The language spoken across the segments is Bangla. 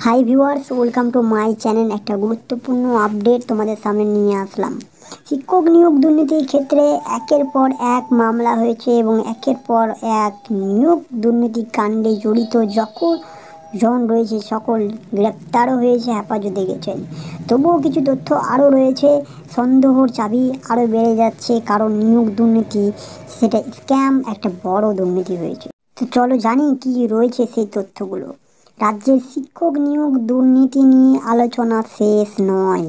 Hi viewers, welcome to my channel. একটা গুরুত্বপূর্ণ আপডেট তোমাদের সামনে নিয়ে আসলাম। শিক্ষক নিয়োগ দুর্নীতির ক্ষেত্রে একের পর এক মামলা হয়েছে এবং একের পর এক নিয়োগ দুর্নীতি কাণ্ডে জড়িত জন রয়েছে সকল গ্রেপ্তারও হয়েছে, হেফাজতে গেছেন। তবুও কিছু তথ্য আরও রয়েছে, সন্দেহর চাবি আরও বেড়ে যাচ্ছে, কারণ নিয়োগ দুর্নীতি সেটা স্ক্যাম, একটা বড় দুর্নীতি হয়েছে। তো চলো জানি কি রয়েছে সেই তথ্যগুলো। রাজ্যের শিক্ষক নিয়োগ দুর্নীতি নিয়ে আলোচনা শেষ নয়।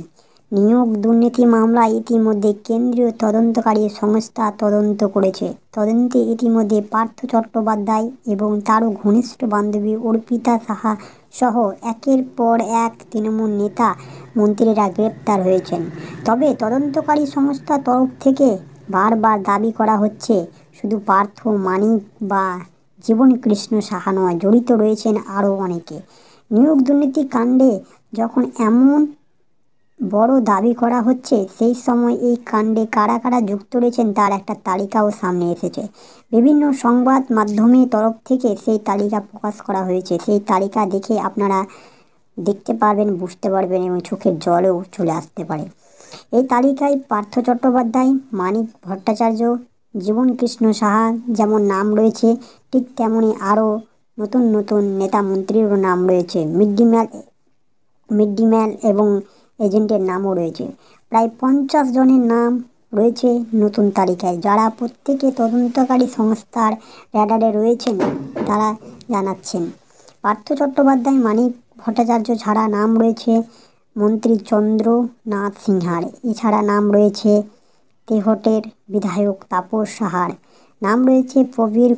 নিয়োগ দুর্নীতি মামলা ইতিমধ্যে কেন্দ্রীয় তদন্তকারী সংস্থা তদন্ত করেছে। তদন্তে ইতিমধ্যে পার্থ চট্টোপাধ্যায় এবং তারও ঘনিষ্ঠ বান্ধবী অর্পিতা সাহা সহ একের পর এক তৃণমূল নেতা মন্ত্রীরা গ্রেপ্তার হয়েছেন। তবে তদন্তকারী সংস্থার তরফ থেকে বারবার দাবি করা হচ্ছে, শুধু পার্থ, মানিক বা জীবনকৃষ্ণ সাহা নয়, জড়িত রয়েছেন আরও অনেকে। নিয়োগ দুর্নীতি কাণ্ডে যখন এমন বড় দাবি করা হচ্ছে, সেই সময় এই কাণ্ডে কারা কারা যুক্ত রয়েছেন তার একটা তালিকাও সামনে এসেছে। বিভিন্ন সংবাদ মাধ্যমের তরফ থেকে সেই তালিকা প্রকাশ করা হয়েছে। সেই তালিকা দেখে আপনারা দেখতে পারবেন, বুঝতে পারবেন এবং চোখের জলও চলে আসতে পারে। এই তালিকায় পার্থ চট্টোপাধ্যায়, মানিক ভট্টাচার্য, জীবনকৃষ্ণ সাহা যেমন নাম রয়েছে, ঠিক তেমনি আরও নতুন নতুন নেতা মন্ত্রীরও নাম রয়েছে। মিড ডে মিল এবং এজেন্টের নামও রয়েছে। প্রায় 50 জনের নাম রয়েছে নতুন তালিকায়, যারা প্রত্যেকে তদন্তকারী সংস্থার র্যাডারে রয়েছেন। তারা জানাচ্ছেন, পার্থ চট্টোপাধ্যায়, মানিক ভট্টাচার্য ছাড়া নাম রয়েছে মন্ত্রী চন্দ্রনাথ সিনহার। এছাড়া নাম রয়েছে তেহটের বিধায়ক তাপস সাহার, নাম রয়েছে প্রবীর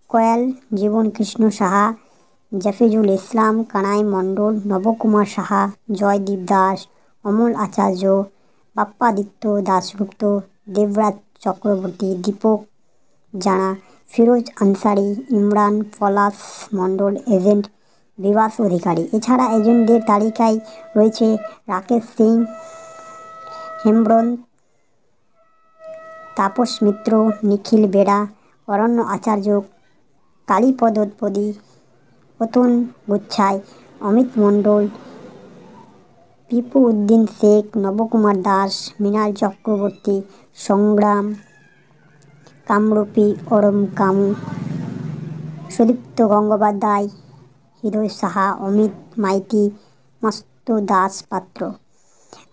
কয়াল, জীবনকৃষ্ণ সাহা, জাফিজুল ইসলাম, কানাই মণ্ডল, নবকুমার সাহা, জয়দীপ দাস, অমল আচার্য, বাপ্পাদিত্য দাশগুপ্ত, দেবরাজ চক্রবর্তী, দীপক জানা, ফিরোজ আনসারি, ইমরান, পলাশ মণ্ডল, এজেন্ট বিভাস অধিকারী। এছাড়া এজেন্টদের তালিকায় রয়েছে রাকেশ সিং, হেমব্রম, তাপস মিত্র, নিখিল বেড়া, অরণ্য আচার্য, কালীপদ পদী, অতুল গুচ্ছাই, অমিত মণ্ডল, পিপু উদ্দিন শেখ, নবকুমার দাস, মৃণাল চক্রবর্তী, সংগ্রাম কামরূপী, অরম কামু, সুদীপ্ত গঙ্গোপাধ্যায়, হৃদয় সাহা, অমিত মাইতি, মস্ত দাস পাত্র।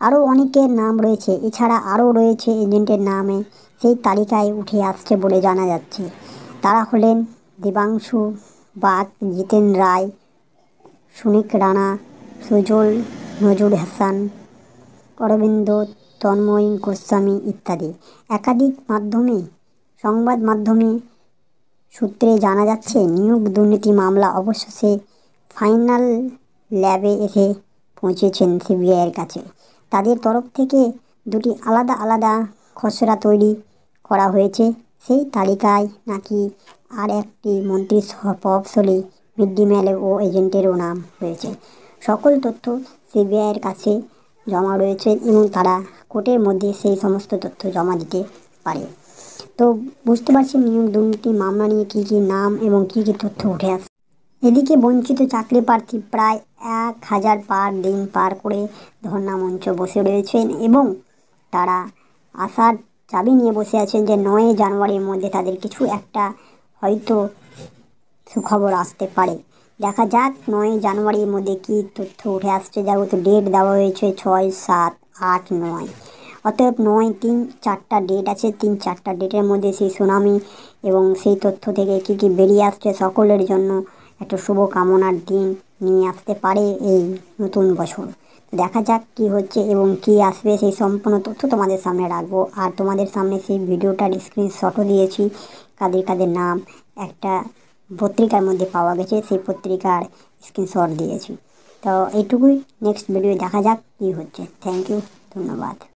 আরও অনেকের নাম রয়েছে। এছাড়া আরও রয়েছে এজেন্টের নামে সেই তালিকায় উঠে আসছে বলে জানা যাচ্ছে। তারা হলেন দেবাংশু বাগ, জিতেন রায়, সুনীক রানা, সুজল নজরুল হাসান, অরবিন্দ, তন্ময় গোস্বামী ইত্যাদি। একাধিক সংবাদ মাধ্যমে সূত্রে জানা যাচ্ছে, নিয়োগ দুর্নীতি মামলা অবশেষে ফাইনাল ল্যাবে এসে পৌঁছেছেন সিবিআইয়ের কাছে। তাদের তরফ থেকে দুটি আলাদা আলাদা খসড়া তৈরি করা হয়েছে। সেই তালিকায় নাকি আর একটি মন্ত্রীর প্রভাবশালী মিড ডে মিল ও এজেন্টেরও নাম রয়েছে। সকল তথ্য সিবিআইয়ের কাছে জমা রয়েছে এবং তারা কোর্টের মধ্যে সেই সমস্ত তথ্য জমা দিতে পারে। তো বুঝতে পারছি নিয়োগ দুর্নীতি মামলা নিয়ে কী কী নাম এবং কী কী তথ্য উঠে আসছে। এদিকে বঞ্চিত চাকরি প্রার্থী প্রায় 1000 দিন পার করে ধর্ণা মঞ্চ বসে রয়েছেন এবং তারা আশার চাবি নিয়ে বসে আছেন যে 9 জানুয়ারির মধ্যে তাদের কিছু একটা হয়তো সুখবর আসতে পারে। দেখা যাক 9 জানুয়ারির মধ্যে কী তথ্য উঠে আসছে। যেহেতু ডেট দেওয়া হয়েছে 6, 7, 8, 9, অতএব 9, 3, 4টা ডেট আছে। 3-4টা ডেটের মধ্যে সেই সুনামি এবং সেই তথ্য থেকে কী কী বেরিয়ে আসছে সকলের জন্য একটা শুভ কামনার দিন নিয়ে আসতে পারে এই নতুন বছর। দেখা যাক কি হচ্ছে এবং কি আসবে, সেই সম্পূর্ণ তথ্য তোমাদের সামনে রাখবো। আর তোমাদের সামনে সেই ভিডিওটার স্ক্রিনশটও দিয়েছি, কাদের কাদের নাম একটা পত্রিকার মধ্যে পাওয়া গেছে, সেই পত্রিকার স্ক্রিনশট দিয়েছি। তো এইটুকুই, নেক্সট ভিডিও দেখা যাক কি হচ্ছে। থ্যাংক ইউ, ধন্যবাদ।